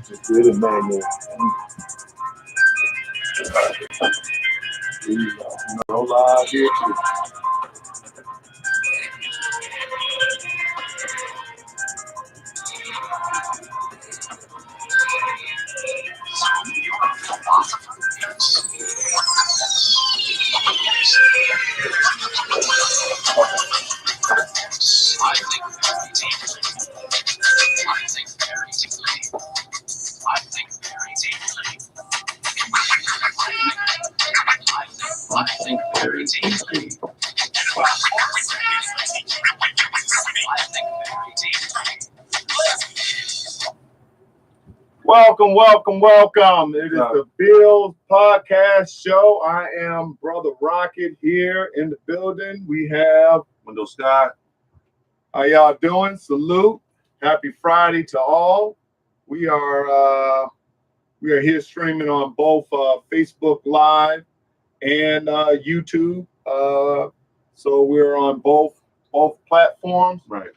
Good Emmanuel. No lie here too. Welcome. It is the Bils Podcast show. I am Brother Rocket here in the building. We have Window Scott. How y'all doing? Salute. Happy Friday to all. We are here streaming on both Facebook Live and YouTube. So we're on both platforms. Right.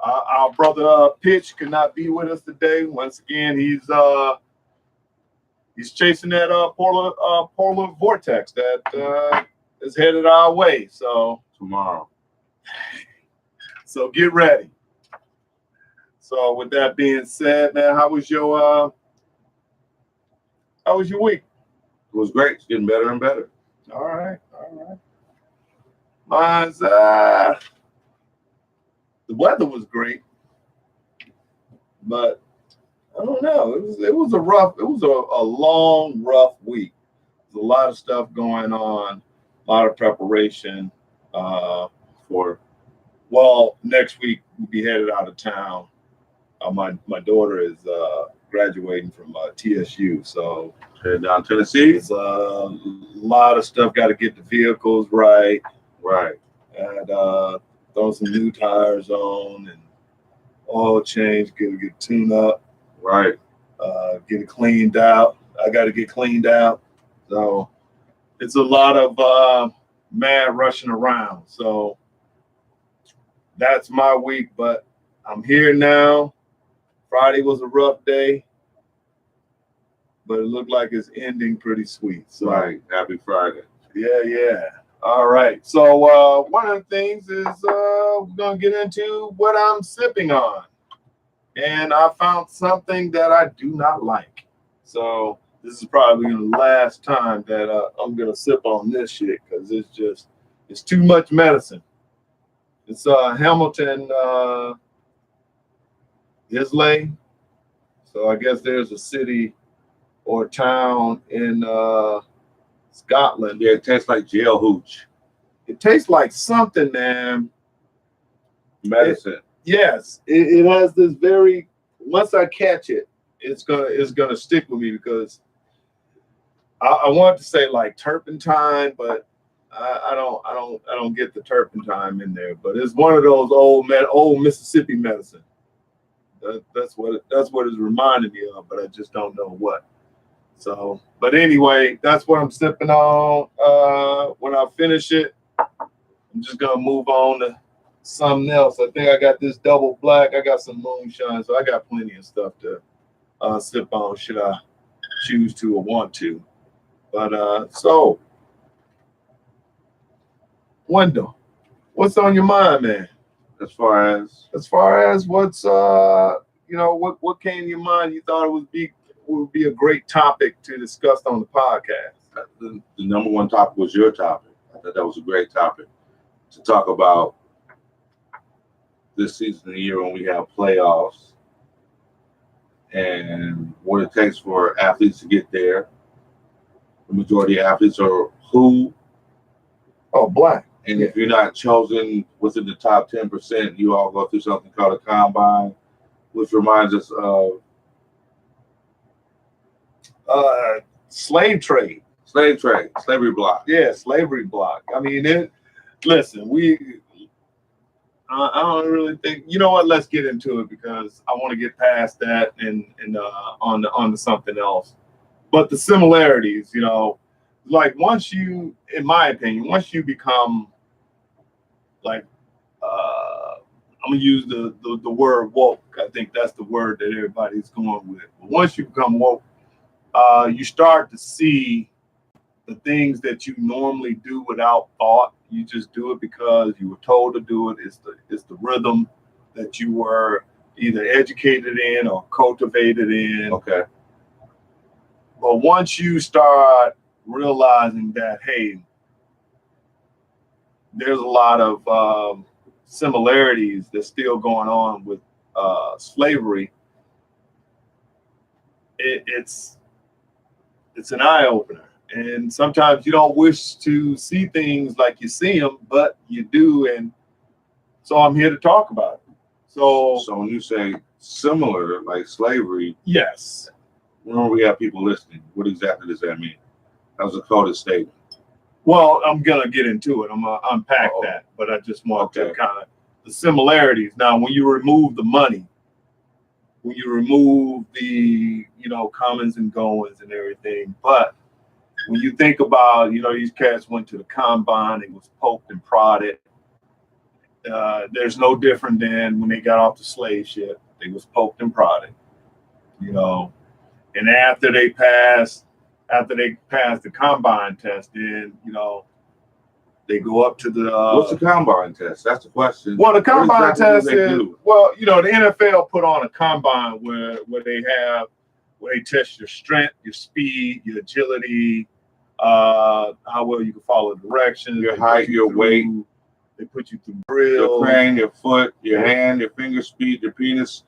Our brother Pitch could not be with us today. Once again, he's chasing that polar vortex that is headed our way. So Tomorrow. So get ready. So with that being said, man, how was your week? It was great. It's getting better and better. All right. Mine's the weather was great, but I don't know. It was a long, rough week. There's a lot of stuff going on, a lot of preparation for. Well, next week we'll be headed out of town. My daughter is graduating from TSU, so Headed down Tennessee. it's a lot of stuff. Got to get the vehicles right. Right. And throw some new tires on and oil change, get tuned up, Right. get it cleaned out. I got to get cleaned out. So it's a lot of mad rushing around. So that's my week, but I'm here now. Friday was a rough day, but it looked like it's ending pretty sweet. So Right. Happy Friday. yeah. All right. So one of the things is we're gonna get into what I'm sipping on, and I found something that I do not like. So this is probably the last time that I'm gonna sip on this shit because it's too much medicine. It's Hamilton Islay. So I guess there's a city or town in Scotland. Yeah, it tastes like jail hooch. It tastes like something, man. Medicine. Yes, it has this very. Once I catch it, it's gonna stick with me because I want to say like turpentine, but I don't get the turpentine in there. But it's one of those old Mississippi medicine. That's what it's reminding me of, but I just don't know what. So, but anyway, that's what I'm sipping on. When I finish it, I'm just gonna move on to something else. I think I got this double black. I got some moonshine, so I got plenty of stuff to sip on. Should I choose to or want to? But so, Wendell, what's on your mind, man? As far as What's what came to your mind? You thought it would be a great topic to discuss on the podcast. the number one topic was your topic. I thought that was a great topic to talk about this season of the year when we have playoffs and what it takes for athletes to get there. The majority of athletes are who. Oh, black. And if you're not chosen within the top 10%, you all go through something called a combine, which reminds us of Slave trade. slavery block. Yeah, slavery block. I mean, listen, I don't really think. You know what? Let's get into it because I want to get past that and on to something else. But the similarities, like once you, in my opinion, once you become like I'm gonna use the word woke. I think that's the word that everybody's going with. But once you become woke, you start to see the things that you normally do without thought. You just do it because you were told to do it. It's the rhythm that you were either educated in or cultivated in. Okay. But once you start realizing that, hey, there's a lot of similarities that's still going on with slavery, it's an eye opener. And sometimes you don't wish to see things like you see them, but you do. And so I'm here to talk about it. So when you say similar, like slavery, yes. Remember, we have people listening. What exactly does that mean? That was a coded statement. Well, I'm going to get into it. I'm going to unpack that. But I just want to kind of the similarities. Now, when you remove the money, when you remove the, comings and goings and everything, but when you think about, these cats went to the combine, it was poked and prodded. There's no different than when they got off the slave ship, they was poked and prodded, and after they passed the combine test, then, they go up to the. What's the combine test? That's the question. Well, the combine test is, the NFL put on a combine where they test your strength, your speed, your agility, how well you can follow directions, your height, your weight. They put you through drills. Your crane, your foot, your hand, your finger speed, your penis,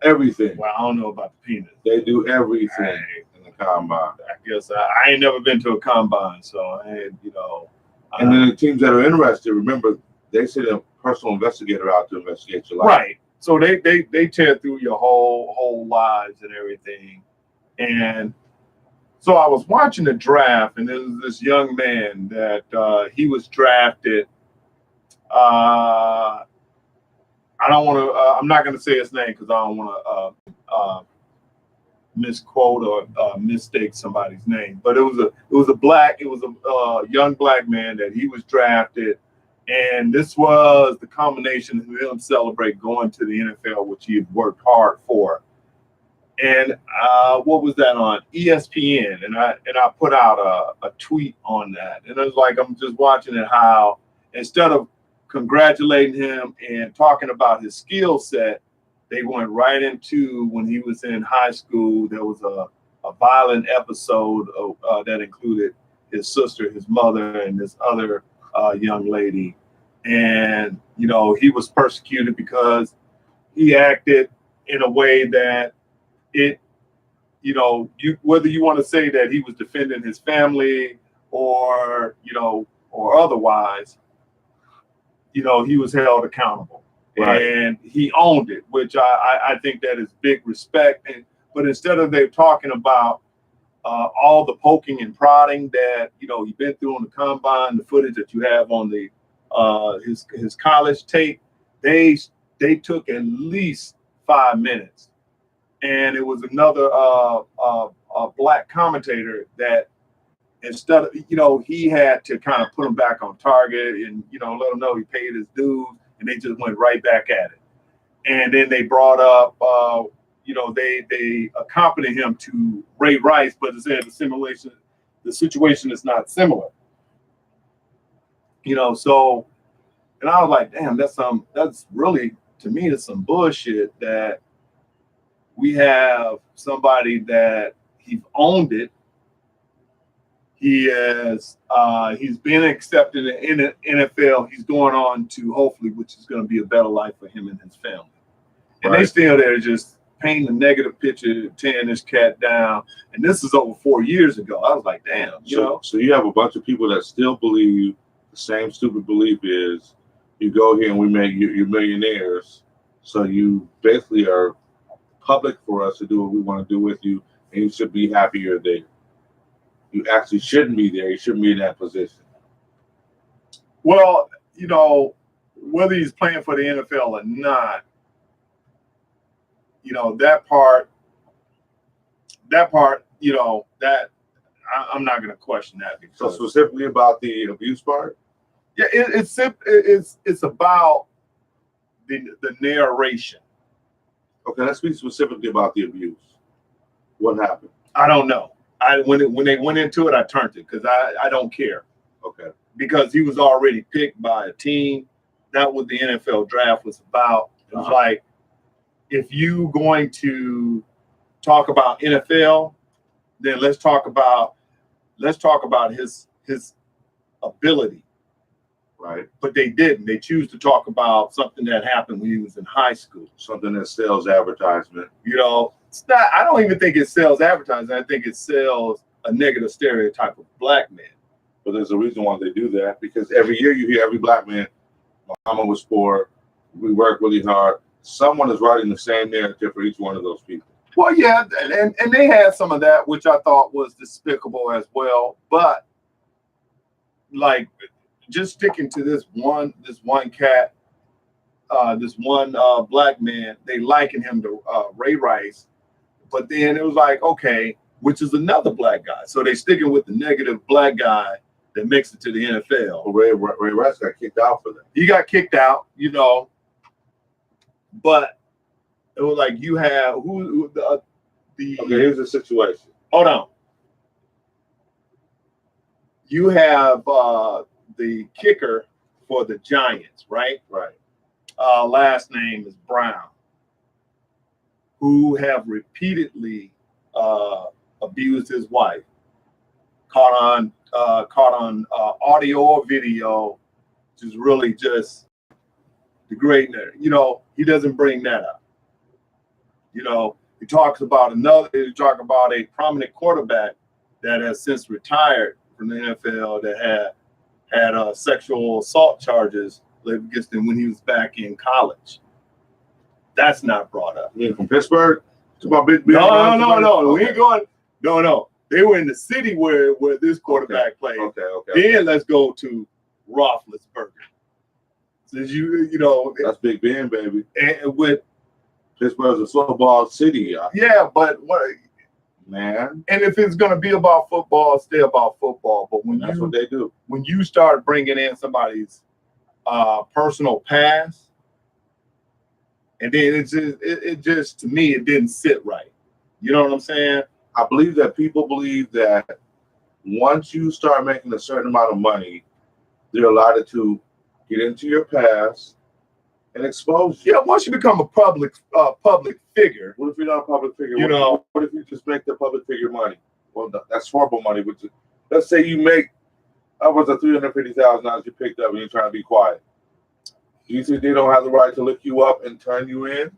everything. Well, I don't know about the penis. They do everything in the combine. I guess I ain't never been to a combine, so and then the teams that are interested, remember, they send a personal investigator out to investigate your life. Right. So they tear through your whole lives and everything. And so I was watching the draft, and there was this young man that he was drafted. I'm not going to say his name because I don't want to misquote or mistake somebody's name. But it was a young black man that he was drafted, and this was the combination of him celebrate going to the NFL, which he had worked hard for. And what was that on ESPN? And I put out a tweet on that, and it was like I'm just watching it how instead of congratulating him and talking about his skill set, they went right into when he was in high school. There was a violent episode that included his sister, his mother, and this other young lady. And, he was persecuted because he acted in a way that whether you want to say that he was defending his family or otherwise, he was held accountable. Right. And he owned it, which I think that is big respect. But instead of they talking about all the poking and prodding that he's been through on the combine, the footage that you have on the his college tape, they took at least 5 minutes, and it was another black commentator that instead of he had to kind of put him back on target and let him know he paid his dues. And they just went right back at it. And then they brought up, they accompanied him to Ray Rice, but it said the situation is not similar. So, and I was like, damn, that's really, to me, it's some bullshit that we have somebody that he's owned it. He's been accepted in the NFL. He's going on to hopefully, which is going to be a better life for him and his family. And They still there just painting a negative picture, tearing this cat down. And this is over 4 years ago. I was like, damn, So you have a bunch of people that still believe the same stupid belief is you go here and we make you're millionaires. So you basically are public for us to do what we want to do with you, and you should be happy you're there. You actually shouldn't be there. You shouldn't be in that position. Well, whether he's playing for the NFL or not, that part, that I'm not going to question that. So specifically about the abuse part? Yeah, it's about the narration. Okay, let's speak specifically about the abuse. What happened? I don't know. When they went into it, I turned it because I don't care. Okay. Because he was already picked by a team. That what the NFL draft was about. It was like, if you going to talk about NFL, then let's talk about his ability. Right. But they didn't. They choose to talk about something that happened when he was in high school. Something that sells advertisement. It's not. I don't even think it sells advertising. I think it sells a negative stereotype of black men. But there's a reason why they do that, because every year you hear every black man, my mama was poor, we work really hard. Someone is writing the same narrative for each one of those people. Well, yeah, and they had some of that, which I thought was despicable as well. But like, just sticking to this one cat, this one black man, they liken him to Ray Rice, but then it was like, okay, which is another black guy. So they sticking with the negative black guy that makes it to the NFL. Well, Ray Rice got kicked out for that. He got kicked out, but it was like you have the Okay, here's the situation. Hold on. You have the kicker for the Giants, right? Right. Last name is Brown, who have repeatedly abused his wife. Caught on audio or video, which is really just degrading her. He doesn't bring that up. He talks about a prominent quarterback that has since retired from the NFL that had sexual assault charges against him when he was back in college. That's not brought up. Yeah, from Pittsburgh? No. We ain't going. No. They were in the city where this quarterback played. Okay. Then let's go to Roethlisberger. Since that's Big Ben, baby. And with Pittsburgh's a football city. Yeah, but what, man? And if it's gonna be about football, stay about football. But that's what they do. When you start bringing in somebody's personal past, and then it just to me it didn't sit right. You know what I'm saying? I believe that people believe that once you start making a certain amount of money, they're allowed to get into your past and expose you. Yeah, once you become a public figure. What if you're not a public figure? What if you just make the public figure money? Well, that's horrible money. Let's say you make upwards of $350,000 you picked up and you're trying to be quiet. Do you think they don't have the right to look you up and turn you in?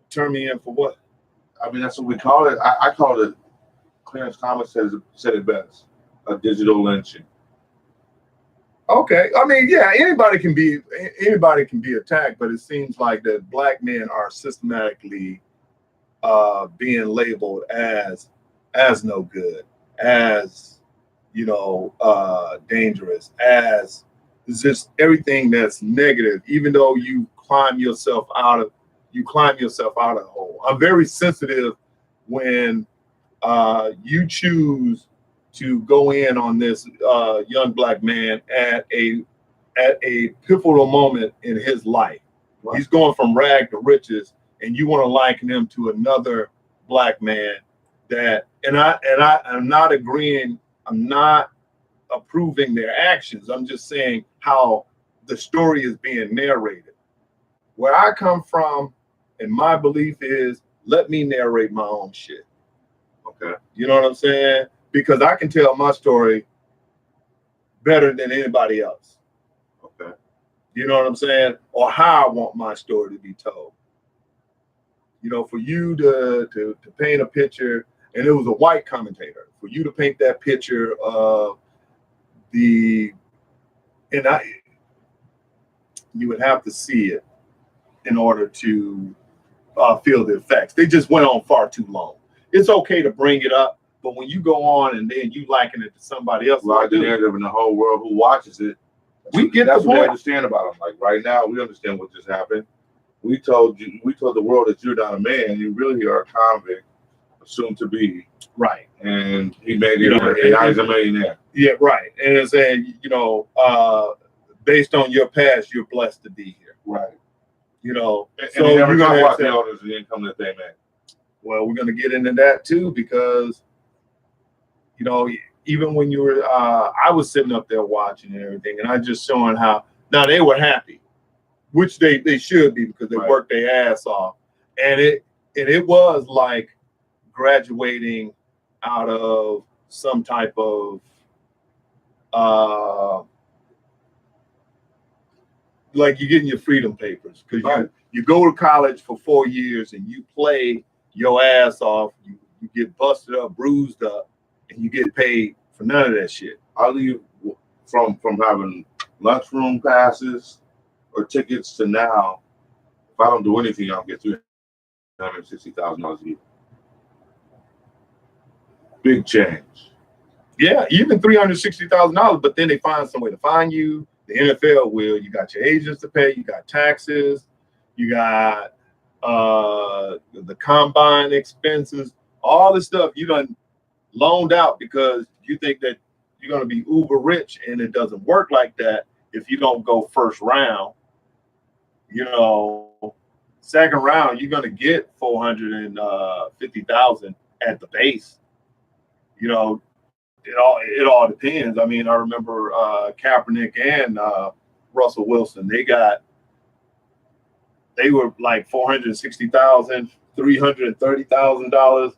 Turn me in for what? I mean, that's what we call it. I call it, Clarence Thomas said it best, a digital lynching. Okay. I mean, yeah, anybody can be attacked, but it seems like that black men are systematically being labeled as no good, as dangerous, as just everything that's negative, even though you climb yourself out of the hole. I'm very sensitive when you choose to go in on this young black man at a pivotal moment in his life. Right. He's going from rag to riches, and you want to liken him to another black man I'm not agreeing. I'm not approving their actions. I'm just saying how the story is being narrated. Where I come from, and my belief is, let me narrate my own shit. Okay. You know what I'm saying? Because I can tell my story better than anybody else. Okay. You know what I'm saying? Or how I want my story to be told. For you to paint a picture, and it was a white commentator, for you to paint that picture of you would have to see it in order to feel the effects. They just went on far too long. It's okay to bring it up, but when you go on and then you liken it to somebody else, the narrative in the whole world who watches it, that's what they understand about them. Like right now, we understand what just happened. We told the world that you're not a man. You really are a convict, assumed to be. Right. And he made it. He's a millionaire. Yeah, right. And it's saying, based on your past, you're blessed to be here. Right. You know, And so they never you're talk gonna about accept, the owners and the income that they make. well, we're gonna get into that too because you know, even when you were, I was sitting up there watching and everything, and I just showing how now they were happy, which they should be because they Right. worked their ass off, and it was like graduating out of some type of like you're getting your freedom papers because Right. you go to college for 4 years and you play your ass off, you get busted up, bruised up, and you get paid for none of that shit. I leave from having lunchroom passes or tickets to now. If I don't do anything, I'll get $360,000 a year. Big change. Yeah, even $360,000, but then they find some way to fine you. The NFL will. You got your agents to pay. You got taxes. You got the combine expenses. All this stuff you done loaned out because you think that you're going to be uber rich, and it doesn't work like that if you don't go first round. You know, second round you're going to get 450,000 at the base. You know, it all depends. I mean, I remember Kaepernick and Russell Wilson. They were like $460,000, $330,000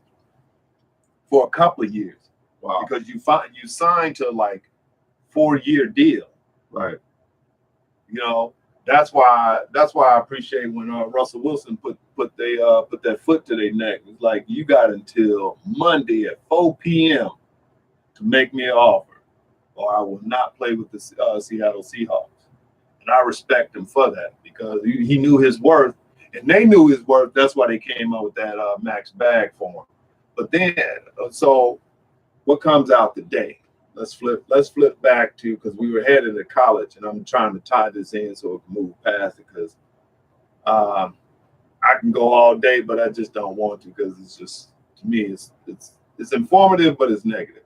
for a couple of years. Wow. Because you signed to like 4-year deal. Right. You know, that's why I appreciate when Russell Wilson put that foot to their neck. It's like you got until Monday at 4 p.m. to make me an offer, or I will not play with the Seattle Seahawks. And I respect him for that because he knew his worth, and they knew his worth. That's why they came up with that max bag for him. But then, so what comes out today? Let's flip back to, because we were headed to college, and I'm trying to tie this in so we can move past it because I can go all day, but I just don't want to because it's just, to me, it's informative, but it's negative.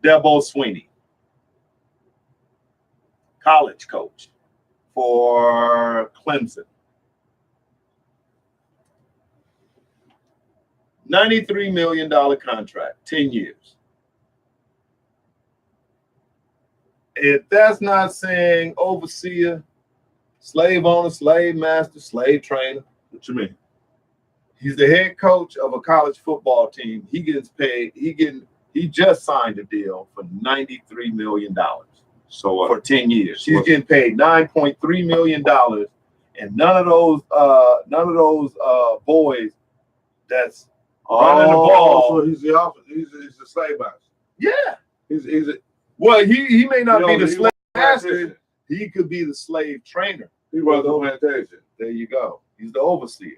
Dabo Swinney, college coach for Clemson. $93 million contract, 10 years. If that's not saying overseer, slave owner, slave master, slave trainer, What you mean? he's the head coach of a college football team. He gets paid. He just signed a deal for $93 million. So what? For 10 years. He's getting paid $9.3 million. And none of those boys that's running the ball. So he's the slave master. Yeah. He's Well, he may not be the slave master. plantation. He could be the slave trainer. He runs the plantation. There you go. He's the overseer.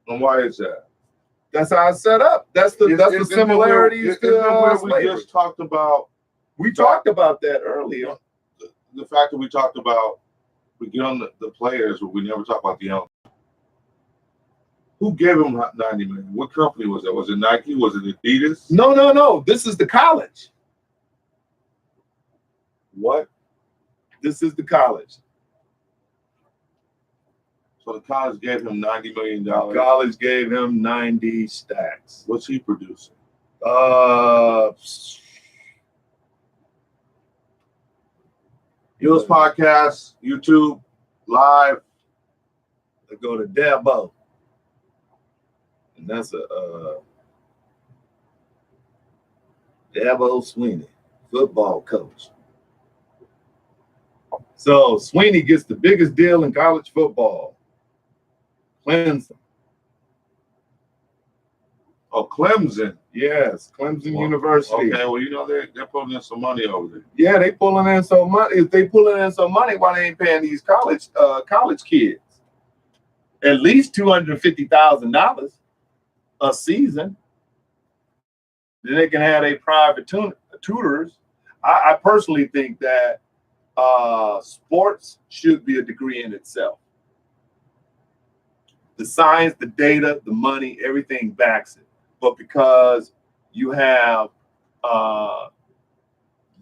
And why is that? That's how it's set up. That's the similarities to slavery. We just talked about. We talked about that earlier. The fact that we talked about, we get on the players, but we never talk about the owners. Who gave him $90 million? What company was that? Was it Nike? Was it Adidas? No. This is the college. What? This is the college. So the college gave him $90 million. College gave him 90 stacks. What's he producing? Bils Podcast, YouTube, live. They go to Dabo. And that's Dabo Swinney, football coach. So Swinney gets the biggest deal in college football. Clemson. Oh, Clemson. Yes, Clemson University. Okay, well, you know, they're pulling in some money over there. Yeah, they pulling in some money. If they pulling in some money, why they ain't paying these college kids at least $250,000 a season? Then they can have a private tutors. I personally think that sports should be a degree in itself. The science, the data, the money, everything backs it. But because you have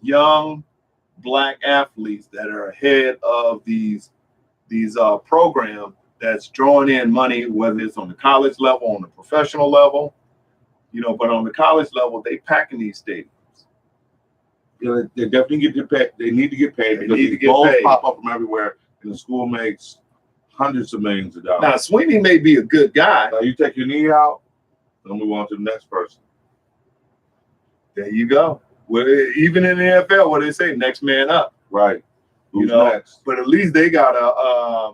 young Black athletes that are ahead of these programs that's drawing in money, whether it's on the college level, on the professional level, but on the college level, they packing these stadiums. They definitely get paid. They need to get paid because these balls pop up from everywhere, and the school makes hundreds of millions of dollars. Now, Sweeney may be a good guy. Now, you take your knee out, then move on to the next person. There you go. Well, even in the NFL, what they say, next man up. Right. Who's next? But at least they got a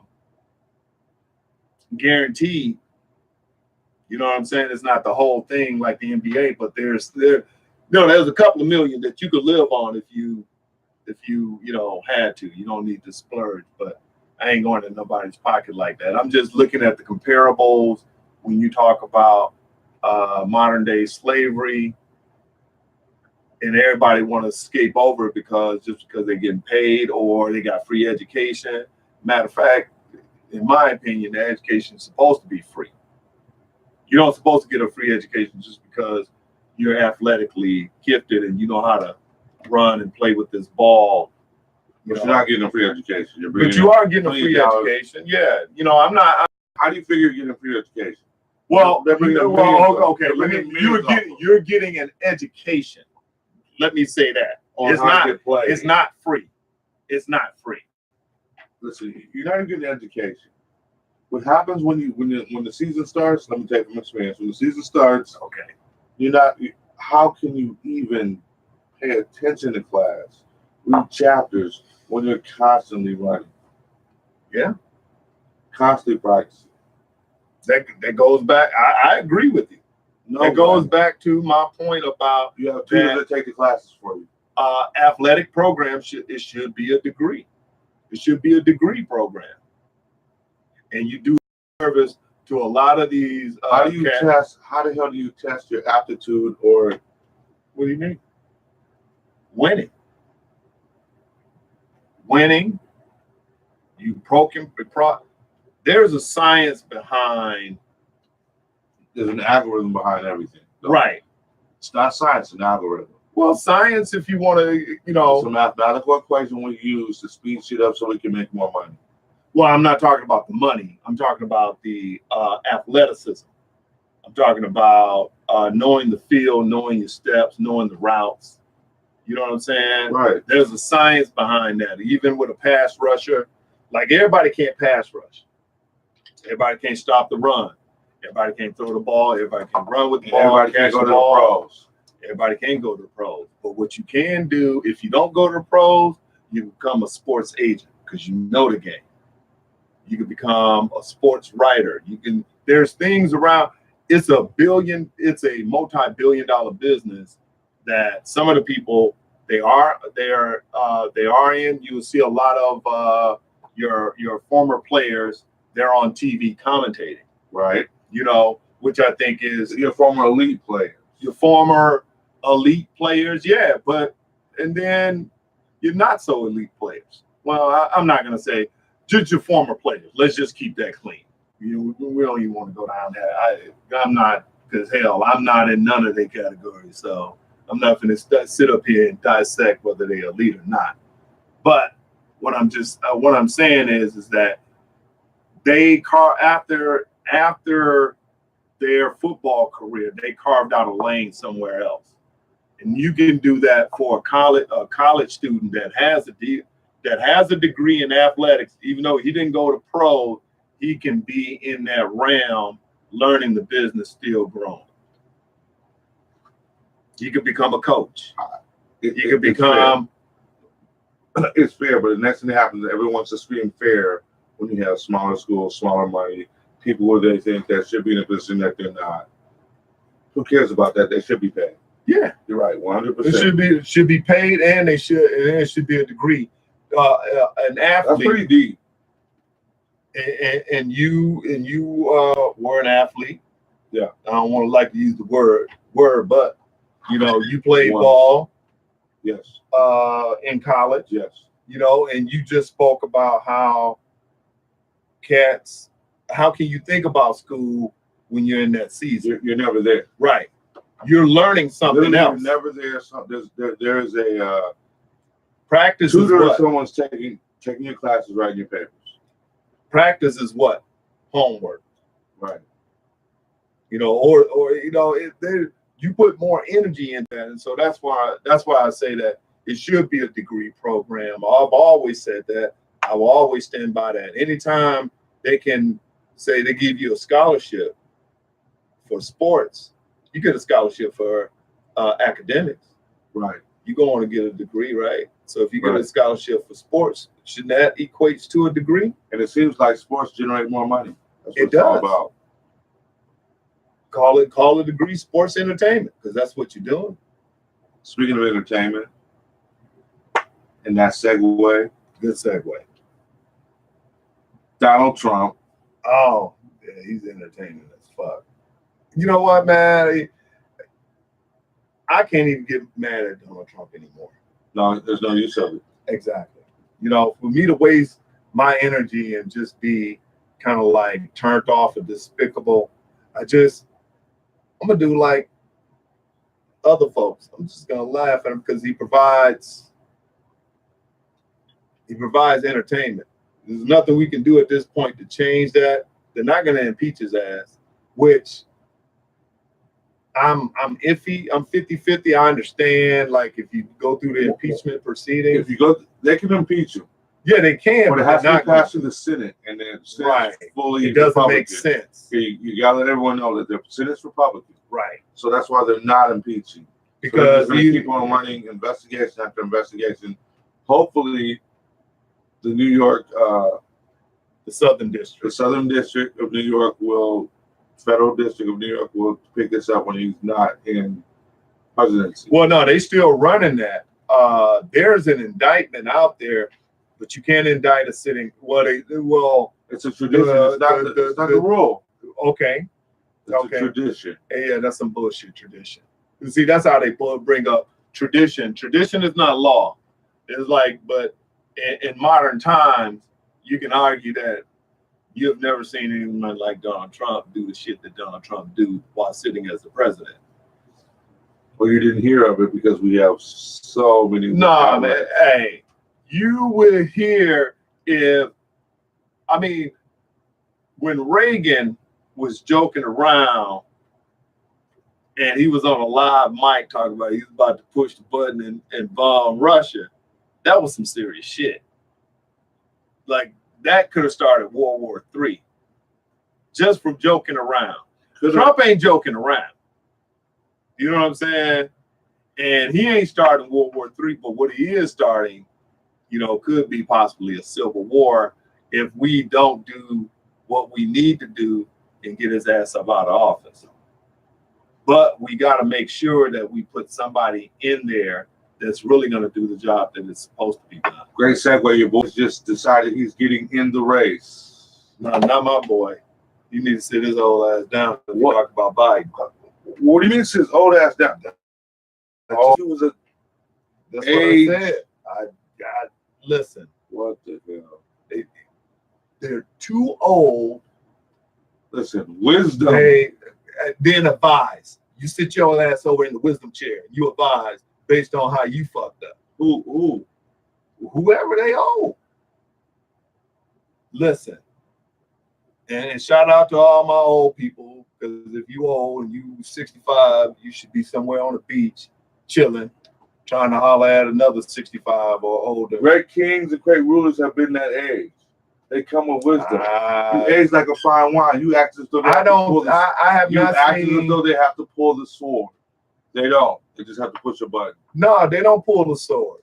guaranteed. You know what I'm saying? It's not the whole thing like the NBA, but there's a couple of million that you could live on if you had to. You don't need to splurge, but I ain't going to nobody's pocket like that. I'm just looking at the comparables when you talk about modern day slavery, and everybody want to escape over it because they're getting paid or they got free education. Matter of fact, in my opinion, the education is supposed to be free. You're not supposed to get a free education just because you're athletically gifted and you know how to run and play with this ball. But you're not getting a free education. But you are getting a free education. Yeah. I'm not. How do you figure you're getting a free education? Well, okay. You're getting an education. Let me say that. It's not free. It's not free. Listen, you're not even getting an education. What happens when the season starts? Let me take from experience. When the season starts, okay, how can you even pay attention to class, read chapters when you're constantly running? Yeah, constantly practicing. That goes back. I agree with you. It goes back to my point about you have tutors that take the classes for you. Athletic program should be a degree. It should be a degree program, and you do service to a lot of these. How do you test? How the hell do you test your aptitude? Or what do you mean? Winning. There's a science behind. There's an algorithm behind everything. Right. It's not science, it's an algorithm. Well, science, if you want to, It's a mathematical equation we use to speed shit up so we can make more money. Well, I'm not talking about the money. I'm talking about the athleticism. I'm talking about knowing the field, knowing your steps, knowing the routes. You know what I'm saying? Right. There's a science behind that. Even with a pass rusher, like everybody can't pass rush. Everybody can't stop the run. Everybody can't throw the ball. Everybody can run with the ball. Everybody can't go to the pros. Everybody can't go to the pros. But what you can do, if you don't go to the pros, you become a sports agent because you know the game. You can become a sports writer. There's things around. It's a multi-billion-dollar business that some of the people they are in. You will see a lot of your former players. They're on TV commentating, right? Which I think is your former elite players. Your former elite players, yeah, and then you're not so elite players. Well, I'm not gonna say just your former players. Let's just keep that clean. We don't even want to go down that. I'm not, because hell, I'm not in none of their categories, so I'm not gonna sit up here and dissect whether they're elite or not. But what I'm saying is that they after their football career, they carved out a lane somewhere else, and you can do that for a college student that has a degree in athletics. Even though he didn't go to pro, he can be in that realm, learning the business, still growing. You could become a coach. It's fair, but the next thing that happens is everyone wants to scream fair when you have smaller schools, smaller money. People where they think that should be in a position that they're not. Who cares about that? They should be paid. Yeah, you're right, 100%. It should be paid, and it should be a degree. An athlete. That's pretty deep. And you were an athlete. Yeah. I don't want to like to use the word, but you played ball. Yes. In college. Yes. And you just spoke about how can you think about school when you're in that season? You're never there. Right. You're learning something else. You're never there. There is a practice. Tutor or someone's taking your classes, writing your papers. Practice is what? Homework. Right. You know, or you know, you put more energy in that, and so that's why I say that it should be a degree program. I've always said that. I will always stand by that. Anytime they can say they give you a scholarship for sports, you get a scholarship for academics. Right. You go on to get a degree, right? So if you get a scholarship for sports, shouldn't that equates to a degree? And it seems like sports generate more money. That's what It it's all does. about. Call it degree sports entertainment, because that's what you're doing. Speaking of entertainment, and that segue, Good segue. Donald Trump. Oh, yeah, he's entertaining as fuck. You know what, man? I can't even get mad at Donald Trump anymore. No, there's no use of it. Exactly. You know, for me to waste my energy and just be kind of like turned off and despicable, I'm gonna do like other folks. I'm just gonna laugh at him because he provides entertainment. There's nothing we can do at this point to change that. They're not gonna impeach his ass, which I'm iffy. I'm 50-50. I understand, like, if you go through the impeachment proceedings. If you go, they can impeach him. Yeah, they can, but it has to be passed through the Senate, and then right. fully it doesn't Republican. Make sense. You gotta let everyone know that the Senate's Republican. Right. So that's why they're not impeaching. Because so they keep on running investigation after investigation. Hopefully, the New York, the Southern District, Federal District of New York will pick this up when he's not in presidency. Well, no, they still running that. There's an indictment out there, but you can't indict a sitting. It's a tradition. It's not the rule. Okay. It's a tradition. Yeah, that's some bullshit tradition. You see, that's how they bring up tradition. Tradition is not law. It's like, but in modern times, you can argue that you have never seen anyone like Donald Trump do the shit that Donald Trump do while sitting as the president. Well, you didn't hear of it because we have so many. No, man. Hey, you will hear when Reagan was joking around and he was on a live mic talking about he was about to push the button and bomb Russia, that was some serious shit. Like, that could have started World War III just from joking around. Trump ain't joking around. You know what I'm saying? And he ain't starting World War III, but what he is starting, could be possibly a civil war if we don't do what we need to do and get his ass up out of office. But we got to make sure that we put somebody in there that's really going to do the job that it's supposed to be done. Great segue. Your boy just decided he's getting in the race. No, not my boy. You need to sit his old ass down when you talk about Biden. What do you mean sit his old ass down? He was that's age. What I said. Listen. What the hell? They're too old. Listen, wisdom. Then advise. You sit your ass over in the wisdom chair. You advise based on how you fucked up. Whoever they owe. Listen. And shout out to all my old people, because if you old and you 65, you should be somewhere on the beach chilling, trying to holler at another 65 or older. Great kings and great rulers have been that age. They come with wisdom. You age like a fine wine. You act as though they have as though they have to pull the sword. They don't. They just have to push a button. No, they don't pull the sword.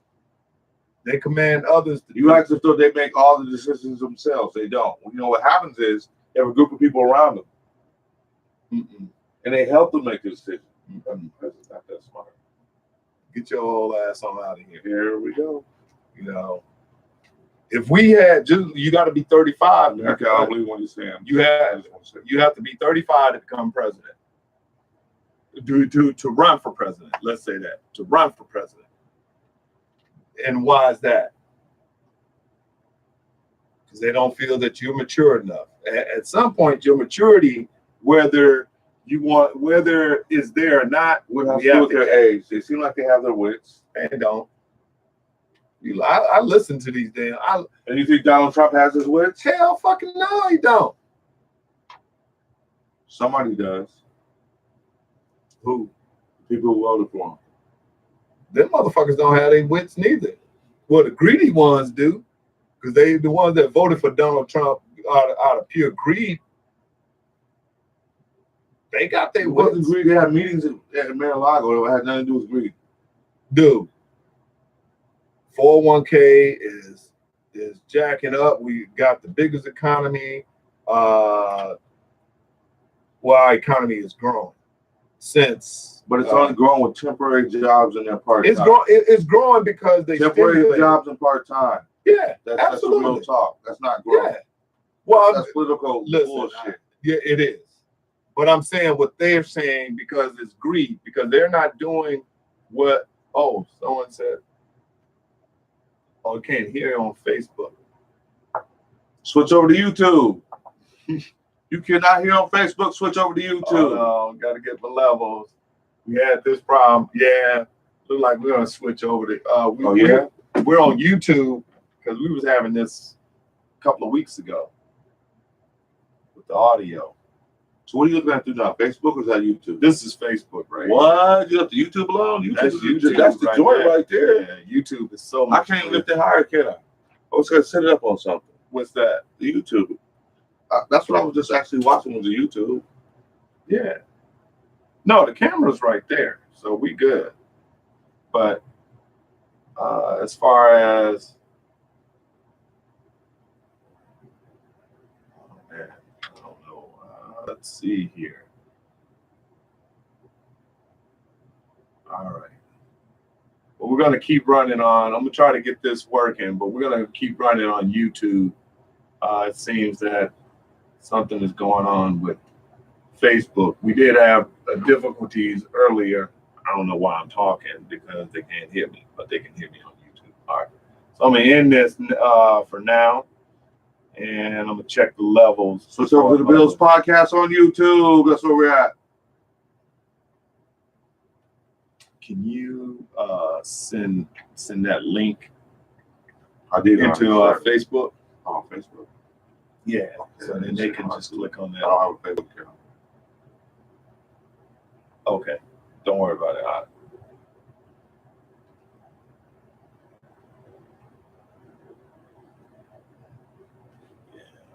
They command others to You act as though they make all the decisions themselves. They don't. You know what happens is they have a group of people around them. Mm-mm. And they help them make the decision. That's not that smart. Get your old ass on out of here. Here we go. If we had you got to be 35. Okay, I believe what you're saying. You have to be 35 to become president. To run for president. Let's say that. To run for president. And why is that? Because they don't feel that you're mature enough. At some point, your maturity, whether is there or not, would have to do with their age. They seem like they have their wits. They don't. I listen to these damn. And you think Donald Trump has his wits? Hell fucking no, he don't. Somebody does. Who? People who voted for him. Them motherfuckers don't have their wits neither. Well, the greedy ones do, because they the ones that voted for Donald Trump out of pure greed. They got their It wasn't wits. greed. They had meetings at Mar-a-Lago. It had nothing to do with greed. Dude, 401k is jacking up. We got the biggest economy. Well, our economy is growing since, but it's only growing with temporary jobs and their part-time. It's growing because they temporary jobs and part-time. Yeah, that's absolutely. That's real talk. That's not growth. Yeah. Well, that's political bullshit. Yeah, it is. But I'm saying what they're saying because it's greed, because they're not doing what. Oh, someone said. Oh, I can't hear it on Facebook. Switch over to YouTube. You cannot hear on Facebook. Switch over to YouTube. Oh, no, got to get my levels. We had this problem. Yeah, look like we're gonna switch over to. We're on YouTube because we was having this a couple of weeks ago with the audio. So what are you looking at through now? Facebook or is that YouTube? This is Facebook, right? What? You left the YouTube alone? That's YouTube. That's the joint right there. Yeah, YouTube is so much. I can't lift it higher, can I? I was gonna set it up on something. What's that? The YouTube. That's what I was just actually watching was the YouTube. Yeah. No, the camera's right there, so we good. But as far as I don't know. Let's see here. All right. Well, we're gonna keep running on. I'm gonna try to get this working, but we're gonna keep running on YouTube. It seems that something is going on with Facebook. We did have difficulties earlier. I don't know why I'm talking because they can't hear me, but they can hear me on YouTube. All right. So I'm gonna end this for now, and I'm gonna check the levels. Switch over to the Bils Podcast on YouTube. That's where we're at. Can you send that link I did into Facebook? Oh, Facebook. Yeah. Okay, so then they can just click on that. I don't have a Facebook account. Okay. Don't worry about it.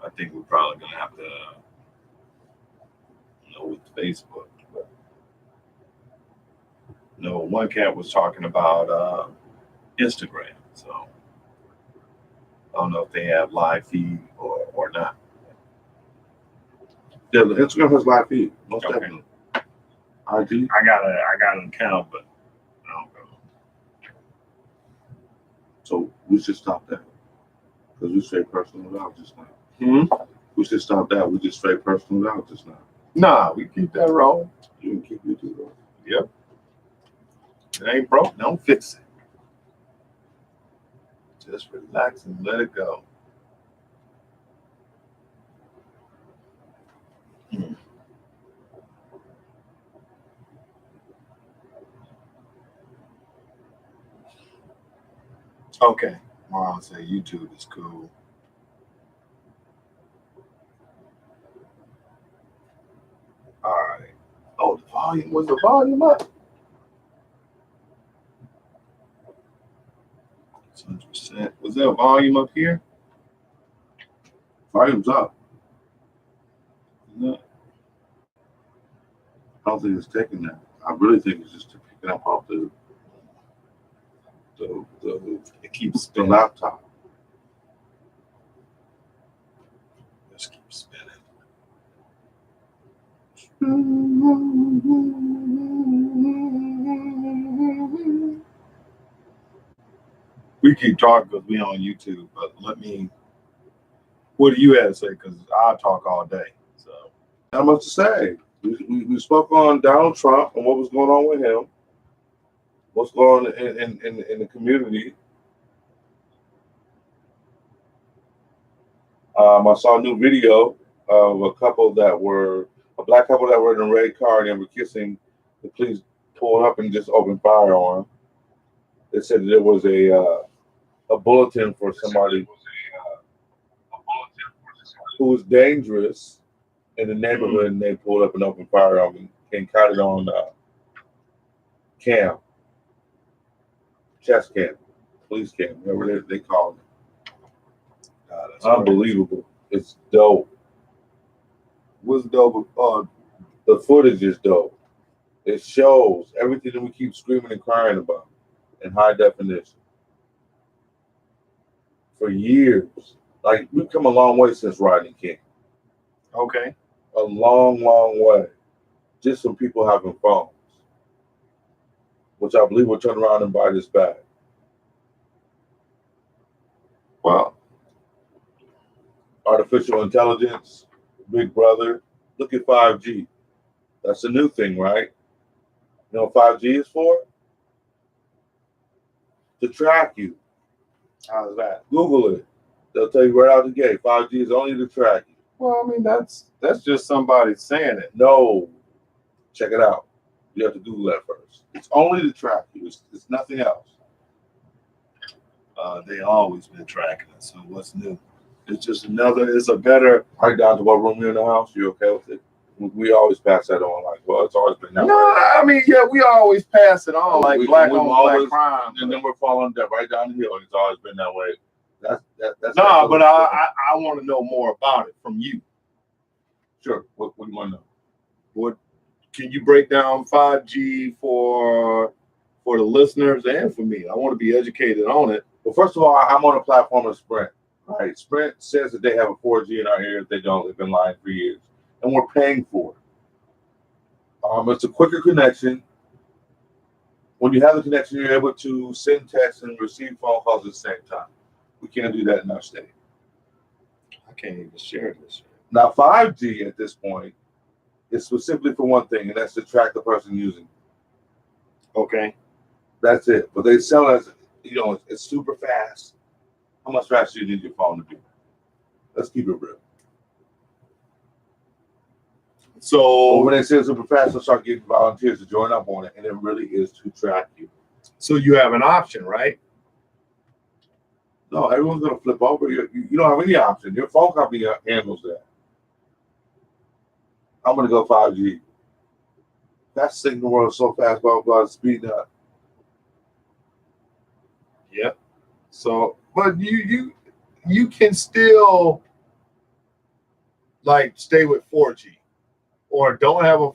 I think we're probably gonna have to with Facebook. But, one cat was talking about Instagram, so I don't know if they have live feed or not. Yeah, the Instagram has live feed. Most Okay. definitely. IG. I got an account, but I don't know. So we should stop that because we straight personal out just now. We should stop that. We just straight personal out just now. Nah, we keep that rolling. You can keep YouTube rolling. Yep. It ain't broke, don't fix it. Just relax and let it go. Okay. I'll say YouTube is cool. All right. Oh, the volume. Was the volume up? 100%. Was there a volume up here? Volume's up. No. I don't think it's taking that. I really think it's just picking up off the It keeps the spinning. laptop. Just keep spinning. We keep talking because we on YouTube, but what do you have to say? Because I talk all day. So Not much to say. We spoke on Donald Trump and what was going on with him. What's going on in the community. I saw a new video of a black couple that were in a red car and they were kissing. The police pulled up and just opened fire on them. They said that there was a a bulletin for somebody who was dangerous in the neighborhood, and they pulled up an open fire on me and caught it on cam, chest cam, police cam, whatever they call it. God, that's Unbelievable. It's dope. What's dope? The footage is dope. It shows everything that we keep screaming and crying about in high definition. For years. Like, we've come a long way since Rodney King. Okay. A long, long way. Just from people having phones. Which I believe will turn around and bite us back. Well, artificial intelligence, Big Brother. Look at 5G. That's a new thing, right? You know what 5G is for? To track you. how's that? Google it. They'll tell you right out the gate. 5G is only to track you. Well, I mean, that's just somebody saying it. No. Check it out. You have to Google that first. It's only to track you. It's nothing else. They always been tracking us. So what's new? It's just it's a better. Right down to what room you're in the house. You okay with it? We always pass that on. Like, well, it's always been that No, way. I mean, yeah, we always pass it on like black on black crime. And then we're following that right down the hill. And it's always been that way. That's no, but I want to know more about it from you. Sure. What do you want to know? What can you break down 5G for the listeners and for me? I want to be educated on it. Well, first of all, I'm on a platform of Sprint. Right? Sprint says that they have a 4G in our areas. They don't. They've been lying for years, and we're paying for it. It's a quicker connection. When you have the connection, you're able to send texts and receive phone calls at the same time. We can't do that in our state. I can't even share this. Now, 5G at this point is specifically for one thing, and that's to track the person using it. Okay. That's it. But they sell it as, it's super fast. How much faster do you need your phone to be? Let's keep it real. So when they say super fast, they'll start getting volunteers to join up on it, and it really is to track you. So you have an option, right? No, everyone's going to flip over. You don't have any option. Your phone company handles that. I'm going to go 5G. That signal world is so fast, blah, blah, speed up. Yep. So, but you can still like stay with 4G, or don't have a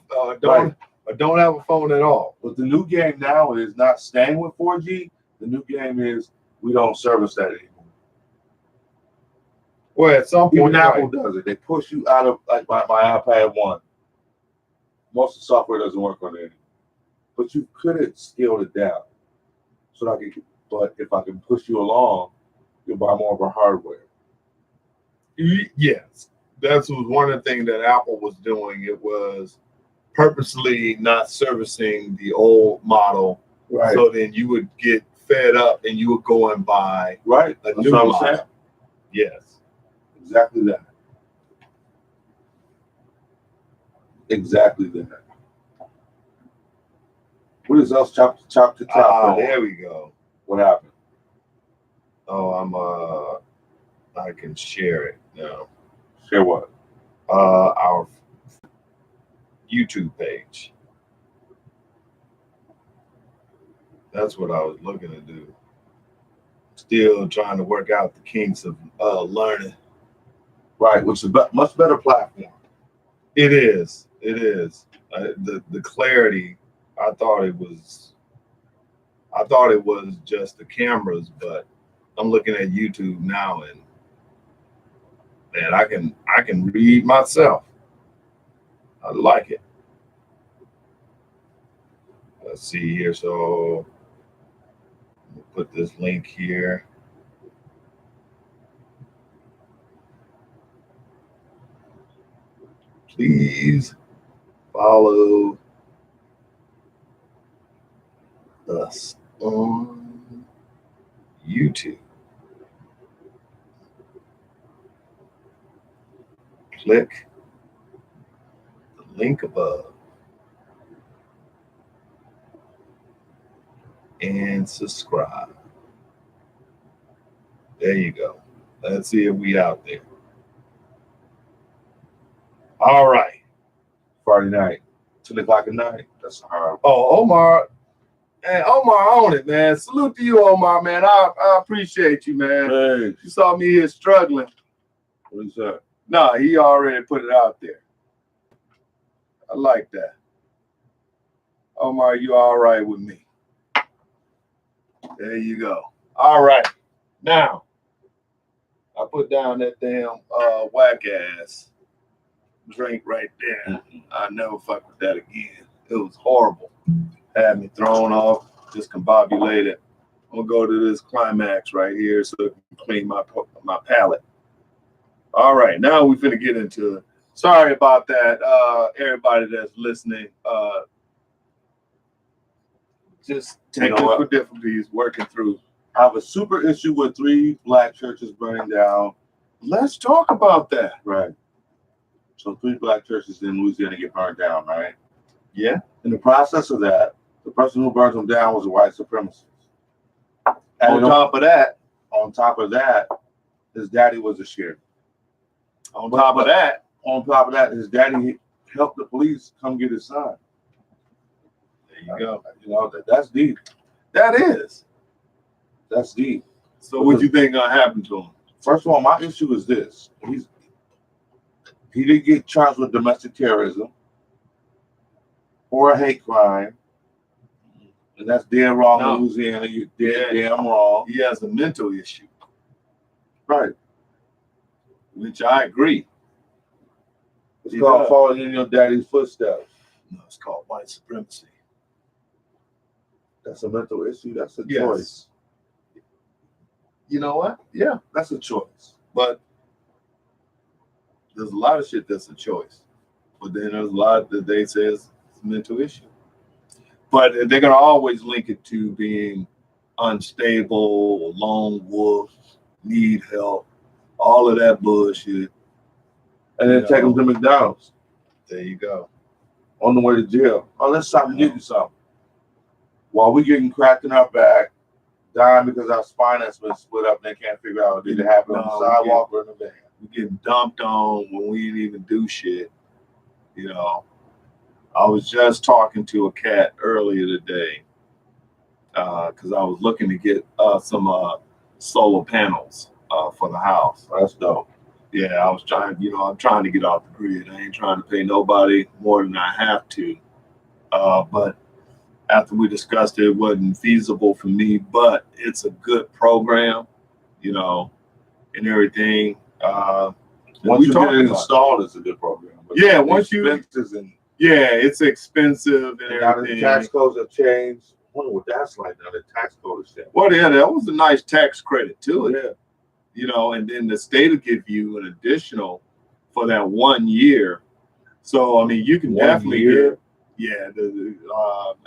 phone at all. But the new game now is not staying with 4G. The new game is we don't service that anymore. Well, at some point, even Apple does it. They push you out of like my iPad 1. Most of the software doesn't work on it anymore. But you could have scaled it down. But if I can push you along, you'll buy more of our hardware. Yes. That was one of the things that Apple was doing. It was purposely not servicing the old model. Right. So then you would get fed up and you would go and buy a new model. Yes. Exactly that. Exactly that. What is else? Chop to chop. There we go. What happened? Oh, I can share it now. Share what? Our YouTube page. That's what I was looking to do. Still trying to work out the kinks of learning. Right, which is a much better platform. It is. It is. The clarity. I thought it was just the cameras, but I'm looking at YouTube now, and man, I can read myself. I like it. Let's see here. So we'll put this link here. Please follow us on YouTube. Click the link above and subscribe. There you go. Let's see if we out there. All right. Friday night, 10 o'clock at night. That's hard. Oh, Omar. Hey, Omar on it, man. Salute to you, Omar, man. I appreciate you, man. Hey, You saw me here struggling. what is that? No, he already put it out there. I like that. Omar, you all right with me? There you go. All right. Now, I put down that damn whack ass drink right there. I never fuck with that again. It was horrible. Had me thrown off, discombobulated. I'm gonna go to this climax right here so it can clean my palate. All right, now we finna get into it. Sorry about that, everybody that's listening. Just technical difficulties working through. I have a super issue with 3 black churches burning down. Let's talk about that. Right. So 3 black churches in Louisiana get burned down, right? Yeah. In the process of that, the person who burns them down was a white supremacist. On top of that, his daddy was a sheriff. On top of that, his daddy helped the police come get his son. There you go. You know, that's deep. That is. That's deep. So what you think gonna happen to him? First of all, my issue is this. He didn't get charged with domestic terrorism or a hate crime. And that's dead wrong in Louisiana. You're damn wrong. He has a mental issue. Right. Which I agree. It's called following in your daddy's footsteps. No, it's called white supremacy. That's a mental issue. That's a choice. You know what? Yeah, that's a choice. But there's a lot of shit that's a choice. But then there's a lot that they say is a mental issue. But they're going to always link it to being unstable, lone wolf, need help, all of that bullshit. And then take them to McDonald's. There you go. On the way to jail. Oh, let's stop and get you something. While we getting cracked in our back, dying because our spine has been split up and they can't figure out did it happen on the sidewalk or in the van. We're getting dumped on when we didn't even do shit. You know, I was just talking to a cat earlier today because I was looking to get some solar panels for the house. That's dope. Yeah, I was trying, I'm trying to get off the grid. I ain't trying to pay nobody more than I have to. But after we discussed it, it wasn't feasible for me, but it's a good program, and everything. Once you get it installed, it's a good program. But yeah, once you, it's expensive and everything. The tax codes have changed. I wonder what that's like now. The tax code has changed. Well, yeah, that was a nice tax credit to it. Yeah. And then the state will give you an additional for that 1 year. So, I mean, you can definitely get. Yeah,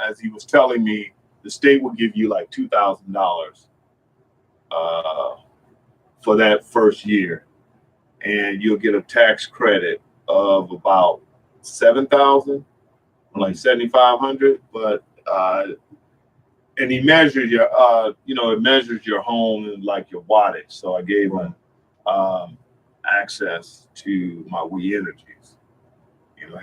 as he was telling me, the state will give you like $2,000 for that first year, and you'll get a tax credit of about $7,000, like $7,500. But and he measures your, it measures your home and like your wattage. So I gave him access to my We Energies.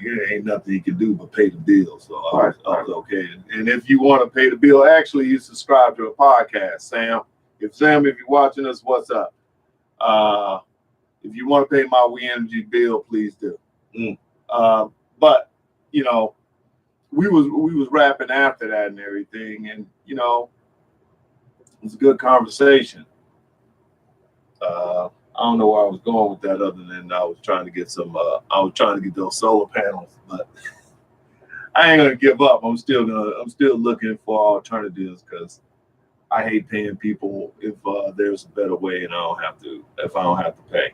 Here ain't nothing you can do but pay the bill. So I was okay. And if you want to pay the bill, actually, you subscribe to a podcast, Sam. If you're watching us, what's up? If you want to pay my We Energy bill, please do. But we was rapping after that and everything, and it was a good conversation. I don't know where I was going with that, other than I was trying to get those solar panels, but I ain't gonna give up. I'm still looking for alternatives because I hate paying people if there's a better way and I don't have to pay.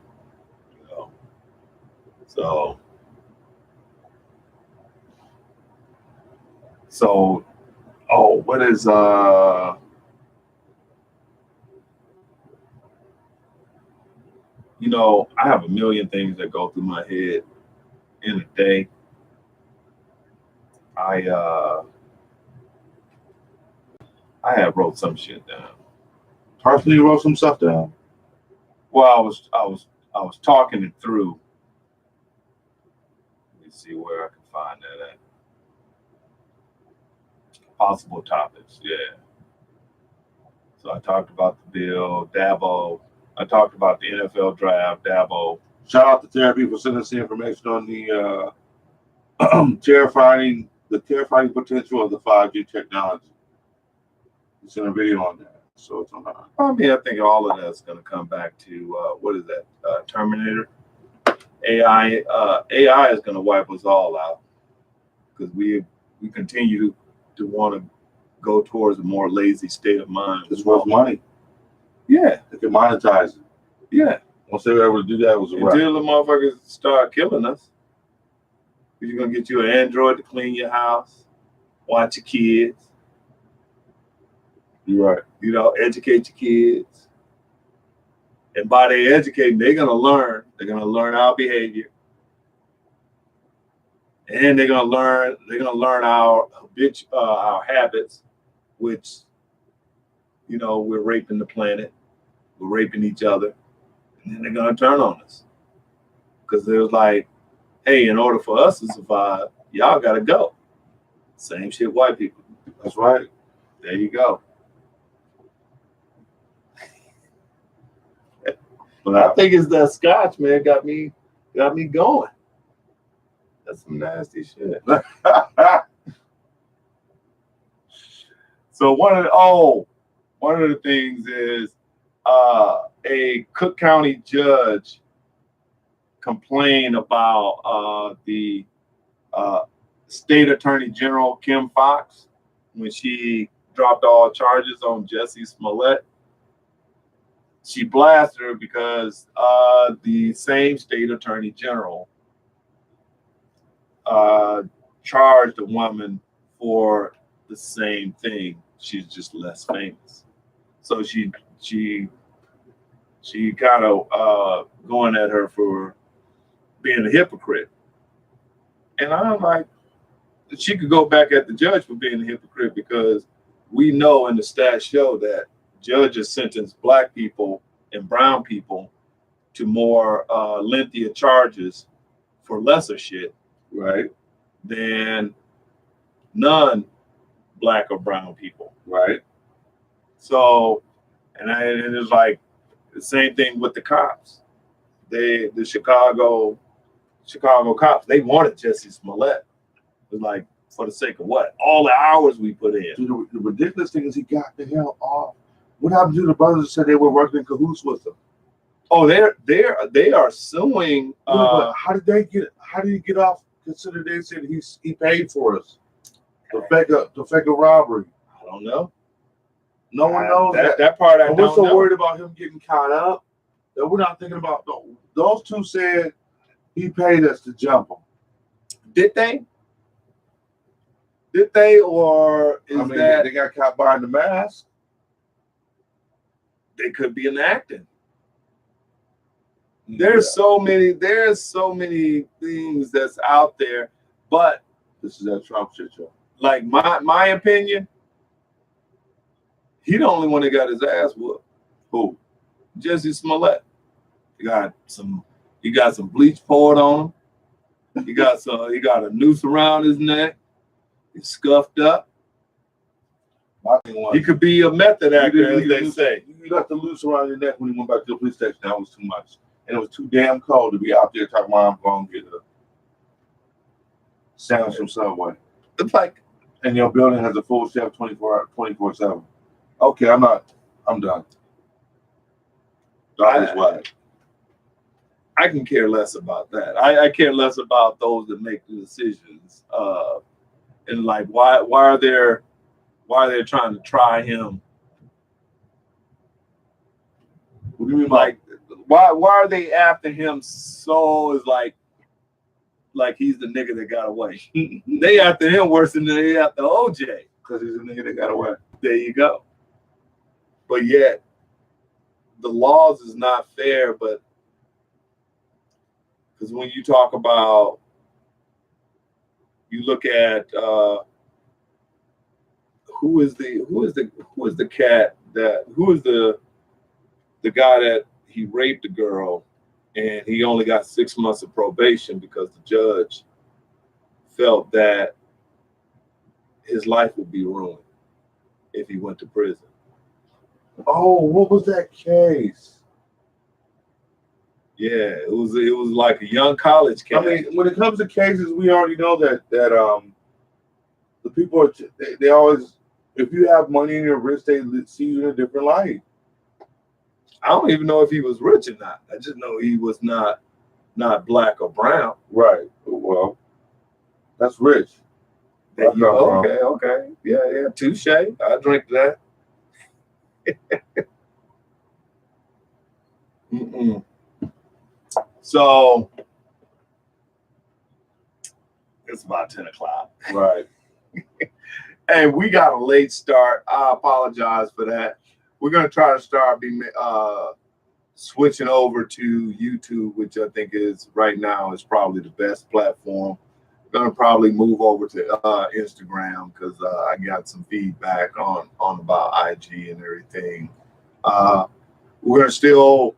So what is I have a million things that go through my head in a day. I have wrote some shit down. Personally, you wrote some stuff down? Well, I was talking it through. Let me see where I can find that at. Possible topics, yeah. So I talked about the bill, Dabo. I talked about the NFL draft, Dabo. Shout out to Therapy for sending us the information on the terrifying potential of the 5G technology. It's in a video on that, so it's on that. I mean, I think all of that's going to come back to what is that? Terminator. AI. AI is going to wipe us all out because we continue to want to go towards a more lazy state of mind. It's worth money. Yeah, They can monetize it. yeah. Once they were able to do that, it was a wrap. Until the motherfuckers start killing us, you're gonna get you an Android to clean your house, watch your kids. You're right. You know, educate your kids. And by they educating, they're gonna learn. They're gonna learn our behavior, and they're gonna learn our habits, which, you know, we're raping the planet, we're raping each other, and then they're gonna turn on us because they're like, hey, in order for us to survive, y'all gotta go. Same shit, white people. That's right. There you go. But I think it's that scotch, man, got me going. That's some nasty shit. So one of the things is a Cook County judge complained about the State Attorney General Kim Foxx when she dropped all charges on Jussie Smollett. She blasted her because the same State Attorney General charged a woman for the same thing. She's just less famous. So she kind of going at her for being a hypocrite. And I'm like, she could go back at the judge for being a hypocrite because we know and the stats show that judges sentence black people and brown people to more lengthier charges for lesser shit, Right. than non-black or brown people. Right. So, and it's like the same thing with the cops. The Chicago cops, they wanted Jussie Smollett. It was like, for the sake of what? All the hours we put in. Dude, the ridiculous thing is he got the hell off. What happened to the brothers that said they were working in cahoots with him? Oh, they are suing. But how did he get off? Consider they said he paid for us. The fake robbery. I don't know. No one knows that part. I and don't we're so know. worried about him getting caught up that we're not thinking about. Those two said he paid us to jump him. Did they? Did they, or is that they got caught behind the mask? they could be enacting? There's so many things that's out there, but This is that Trump shit, y'all. like my opinion, he the only one that got his ass whooped. Who? Jussie Smollett. He got some bleach poured on him. He got a noose around his neck. He's scuffed up. My thing was, He could be a method actor, as they say. You got the noose around your neck when you went back to the police station. That was too much. And it was too damn cold to be out there talking about I'm going to get a sandwich from Subway. It's like, And your building has a full chef 24/7. Okay, I'm done. That is why. I can care less about that. I care less about those that make the decisions. And like, why are they trying to try him? What do you mean Like, why are they after him? So is like he's the nigga that got away. They after him worse than they after OJ. Because he's a nigga that got away. There you go. But yet, the laws is not fair. But because when you talk about, you look at who is the guy that he raped a girl, and he only got 6 months of probation because the judge felt that his life would be ruined if he went to prison. Oh, what was that case? Yeah, it was like a young college kid. I mean, when it comes to cases, we already know that the people are they always, if you have money in your wrist, they see you in a different light. I don't even know if he was rich or not. I just know he was not black or brown. Right. Well, that's rich. Okay. Yeah. Touche. I drink that. Mm-mm. So it's about 10 o'clock. Right. And we got a late start. I apologize for that. We're gonna try to start switching over to YouTube, which I think is right now is probably the best platform. Gonna probably move over to Instagram because I got some feedback on about IG and everything. We're gonna still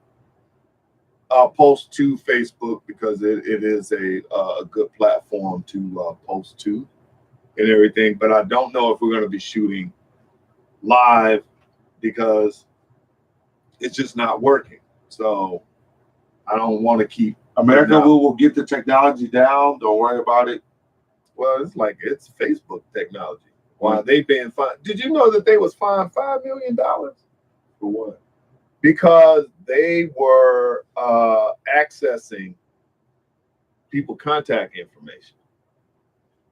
post to Facebook because it is a good platform to post to and everything. But I don't know if we're gonna be shooting live because it's just not working. So I don't want to keep America will get the technology down. Don't worry about it. Well, it's Facebook technology. Why they being fined? Did you know that they was fined $5 million? For what? Because they were accessing people contact information.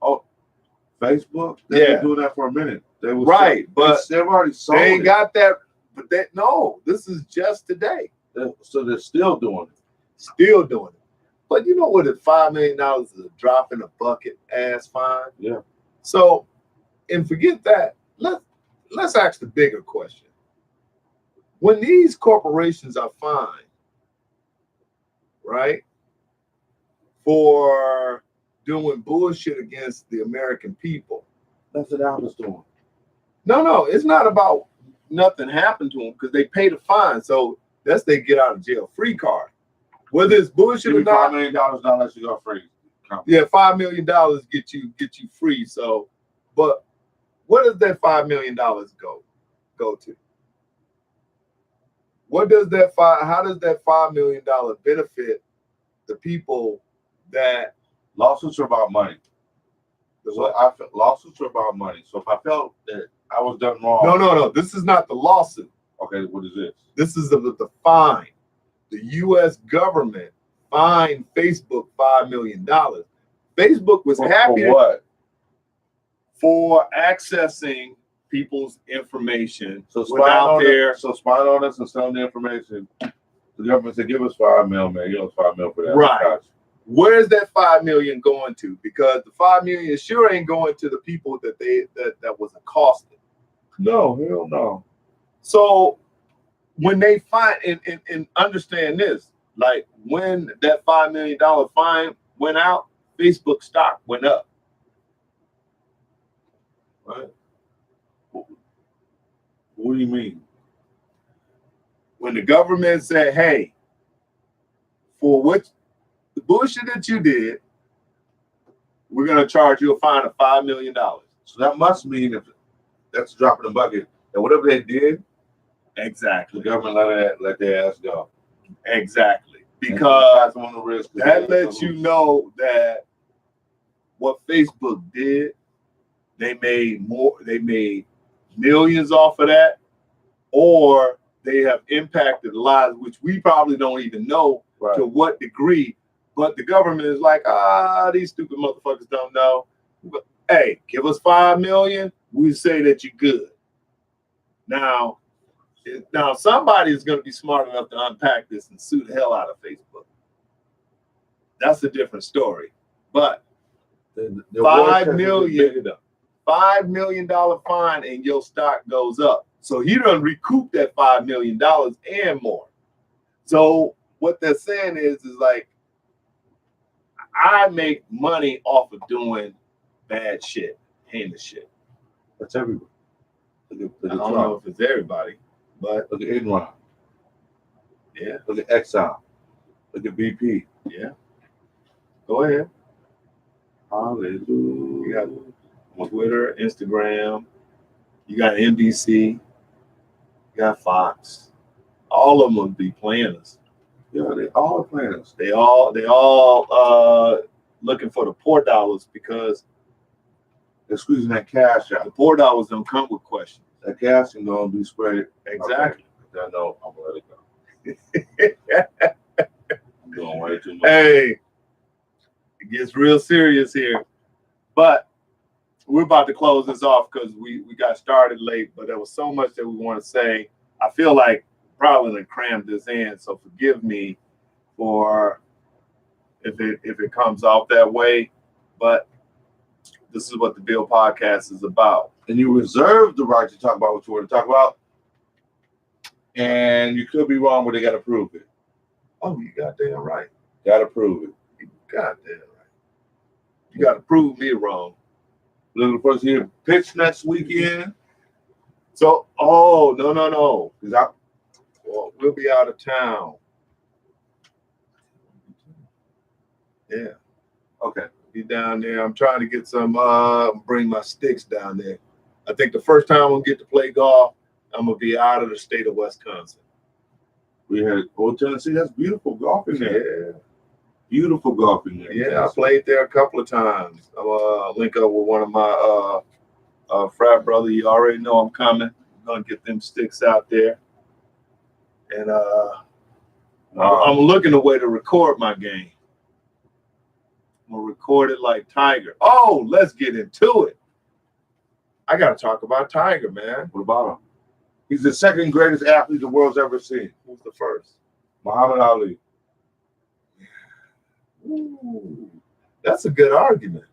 Oh, Facebook? They've been doing that for a minute. They was but they've already sold they ain't it. got that. But this is just today. So they're still doing it. Still doing it. But you know what? If $5 million is a drop in a bucket ass fine. Yeah. So, and forget that. Let's ask the bigger question. When these corporations are fined, right, for doing bullshit against the American people. That's what Apple's doing. No, it's not about nothing happened to them because they pay the fine. So that's they get out of jail free card. Whether it's bullshit or not. $5 million not let you go free. Yeah, $5 million get you free. So, but where does that $5 million go to? How does that $5 million benefit the people that lawsuits are about money? Lawsuits are about money. So if I felt that I was done wrong. No. This is not the lawsuit. Okay, what is this? This is the fine. The U.S. government fined Facebook $5 million. Facebook was happy for what? For accessing people's information. So spying on us and selling the information. The government said, "Give us $5 million, man. You know, $5 million for that." Right. Where's that $5 million going to? Because the $5 million sure ain't going to the people that was accosted. No, hell no. So when they find and understand this, like when that $5 million fine went out, Facebook stock went up. Right? What do you mean? When the government said, "Hey, for what the bullshit that you did, we're gonna charge you a fine of $5 million." So that must mean if that's a drop in the bucket, that whatever they did, exactly, the government let their ass go. Exactly, because on the risk, that lets you know that what Facebook did, they made millions off of that, or they have impacted lives, which we probably don't even know to what degree. But the government is like, these stupid motherfuckers don't know. But, hey, give us $5 million, we say that you're good. Now somebody is going to be smart enough to unpack this and sue the hell out of Facebook. That's a different story. But the $5 million fine and your stock goes up. So he done recoup that $5 million and more. So what they're saying is like, I make money off of doing bad shit, heinous shit. That's everybody. I don't know if it's everybody, but look at Enron. Yeah. Look at Exxon. Look at BP. Yeah. Go ahead. Hallelujah. You got Twitter, Instagram. You got NBC. You got Fox. All of them will be playing us. Yeah, they all playing us. They all looking for the poor dollars because they're squeezing that cash out. The poor dollars don't come with questions. That cash is going to be spread. Exactly. Okay. I know. I'm going to let it go. I'm doing way too much. Hey, it gets real serious here. But we're about to close this off because we got started late, but there was so much that we want to say. I feel like probably done crammed this in, so forgive me for if it comes off that way. But this is what the Bils Podcast is about. And you reserve the right to talk about what you want to talk about. And you could be wrong, but they got to prove it. Oh, you goddamn right. Got to prove it. You goddamn right. You got to prove me wrong. Looking forward to your pitch next weekend. So, no. Well, we'll be out of town. Yeah. Okay. Be down there. I'm trying to get some, bring my sticks down there. I think the first time I'm going to get to play golf, I'm going to be out of the state of Wisconsin. We had Old Tennessee. That's beautiful golfing there. Yeah. Beautiful golfing there. Yeah, I played there a couple of times. I'm link up with one of my frat brother. You already know I'm coming. I'm going to get them sticks out there. And I'm looking a way to record my game. I'm going to record it like Tiger. Oh, let's get into it. I got to talk about Tiger, man. What about him? He's the second greatest athlete the world's ever seen. Who's the first? Muhammad Ali. Ooh, that's a good argument.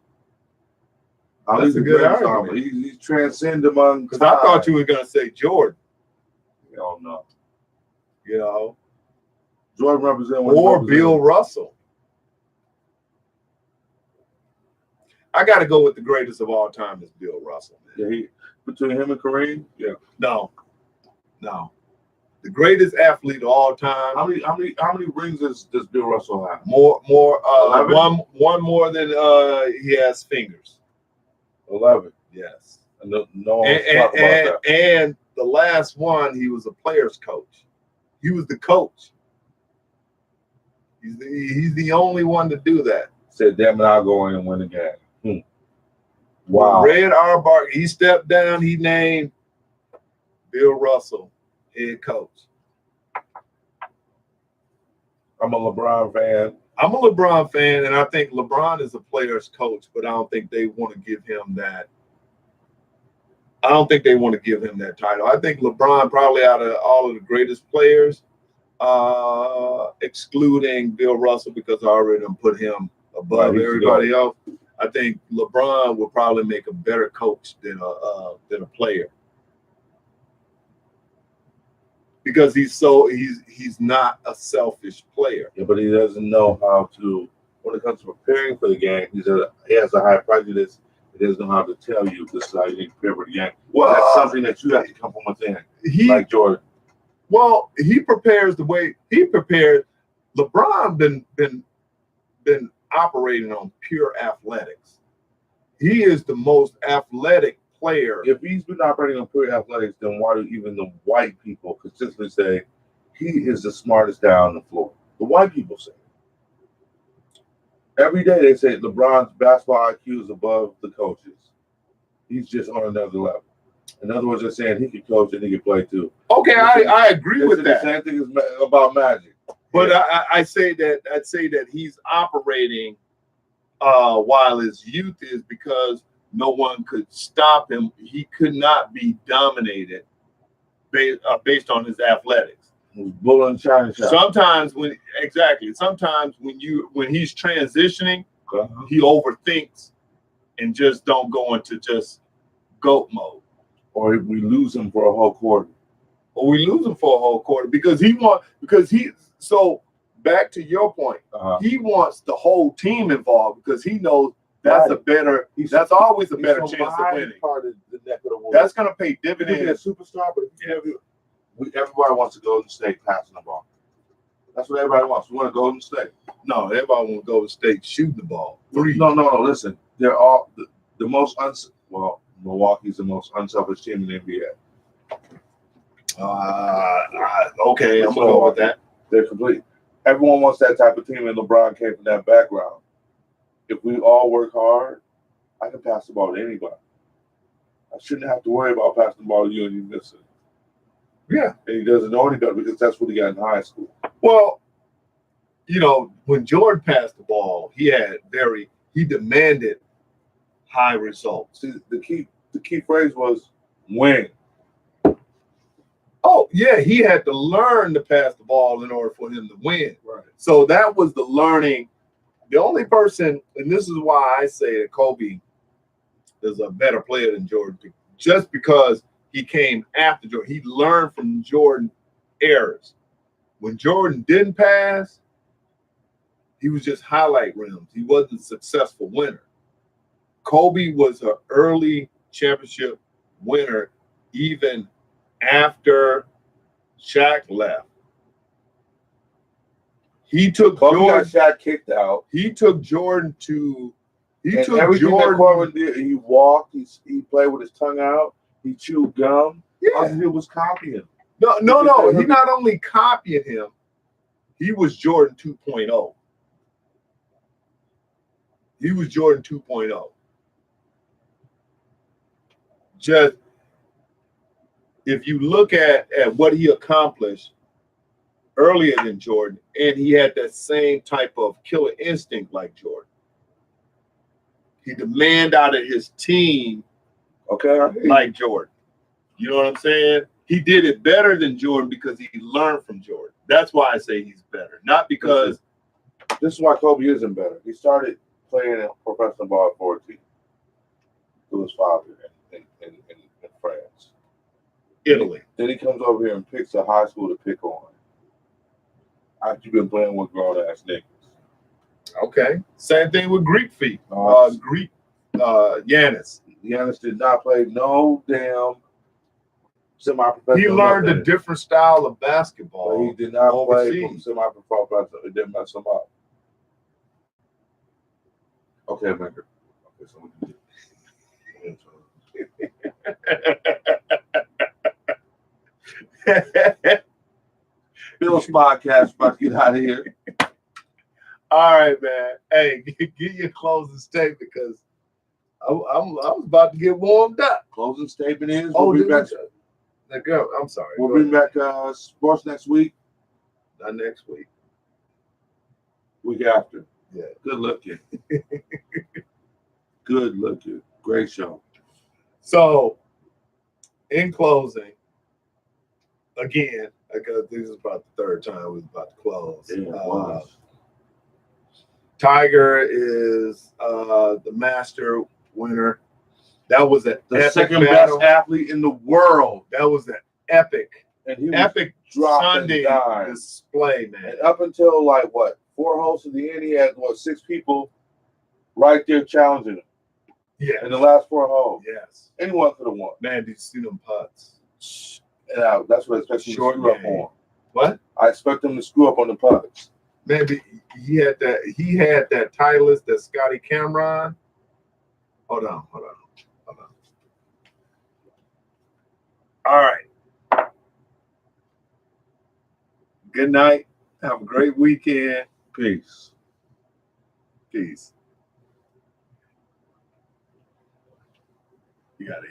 Ali's a good argument. He's transcended among. Because I thought you were going to say Jordan. Hell no. You know, Jordan represents. Or Bill Russell. I got to go with the greatest of all time is Bill Russell. Man. Yeah, between him and Kareem. Yeah. No. The greatest athlete of all time. How many rings does Bill Russell have? More. One more than he has fingers. 11. Yes. No one talk about that. And the last one, he was a player's coach. He was the coach. He's the only one to do that. Said, damn it, I'll go in and win the game. Wow. Red Auerbach, he stepped down. He named Bill Russell head coach. I'm a LeBron fan. I'm a LeBron fan, and I think LeBron is a player's coach, but I don't think they want to give him that. I don't think they want to give him that title. I think LeBron, probably out of all of the greatest players, excluding Bill Russell, because I already put him above everybody else. I think LeBron will probably make a better coach than a player, because he's not a selfish player. Yeah, but he doesn't know how to. When it comes to preparing for the game, he has a high prejudice. He doesn't know how to tell you this is how you need to prepare for the game. Well, that's something that you have to come from within. Like Jordan. Well, he prepares the way he prepared. LeBron been operating on pure athletics. He is the most athletic player. If he's been operating on pure athletics, then why do even the white people consistently say he is the smartest guy on the floor? The white people say it. Every day they say LeBron's basketball IQ is above the coaches. He's just on another level. In other words, they're saying he can coach and he can play too. Okay, I agree with that. The same thing is about Magic. But yeah. I'd say that he's operating while his youth is, because no one could stop him. He could not be dominated based on his athletics. Bull and China shot. Sometimes when he's transitioning, he overthinks and just don't go into just GOAT mode. Or we lose him for a whole quarter. So back to your point, he wants the whole team involved, because he knows that's that's always a better chance of winning. Part of the neck of the world. That's going to pay dividends. He could be a superstar, but everybody wants to go to State passing the ball. That's what everybody wants. We want a Golden State. No, everybody want to go to state shooting the ball. Three. No. Listen, they're all the most Milwaukee's the most unselfish team in the NBA. Okay, I'm gonna go with that. They're complete. Everyone wants that type of team, and LeBron came from that background. If we all work hard, I can pass the ball to anybody. I shouldn't have to worry about passing the ball to you and you miss it. Yeah. And he doesn't know any better because that's what he got in high school. Well, when Jordan passed the ball, he demanded high results. See, the key phrase was win. Oh, yeah, he had to learn to pass the ball in order for him to win. Right. So that was the learning. The only person, and this is why I say that Kobe is a better player than Jordan, just because he came after Jordan. He learned from Jordan errors. When Jordan didn't pass, he was just highlight rims. He wasn't a successful winner. Kobe was an early championship winner even after Shaq left. He took Kobe Jordan. got Shaq kicked out. He took Jordan to. Everything that Corbin did, he walked. He played with his tongue out. He chewed gum. Yeah. All he did was copy him. No. He not only copied him, he was Jordan 2.0. He was Jordan 2.0. Just if you look at what he accomplished earlier than Jordan, and he had that same type of killer instinct like Jordan. He demanded out of his team, like Jordan. You know what I'm saying? He did it better than Jordan because he learned from Jordan. That's why I say he's better, not because. This is why Kobe isn't better. He started playing professional ball at 14 to his father in France. Italy. Then he comes over here and picks a high school to pick on. After you've been playing with grown-ass niggas. Okay. Same thing with Greek feet. Giannis. Giannis did not play no damn semi-professional. He learned a different style of basketball. But he did not overseas. play from semi-professional. It didn't mess him up. Okay, Maker. Okay, so we can Bils Podcast about to get out of here. All right, man. Hey, get your closing statement because I was about to get warmed up. Closing statement is we'll be back. I'm sorry. We'll bring back sports next week. Not next week. Week after. Yeah. Good looking. Good looking. Great show. So, in closing, again, because this is about the third time we was about to close. Yeah, Tiger is the master winner. That was the second best athlete in the world. That was an epic Sunday display, man. And up until 4 holes to the end, he had 6 people right there challenging him. Yeah. In the last 4 holes. Yes. Anyone could have won. Man, did you see them putts? And that's what I expect him to screw up on. What? I expect him to screw up on the putts. Man, he had that Titleist, that Scotty Cameron. Hold on. All right. Good night. Have a great weekend. Peace. You got to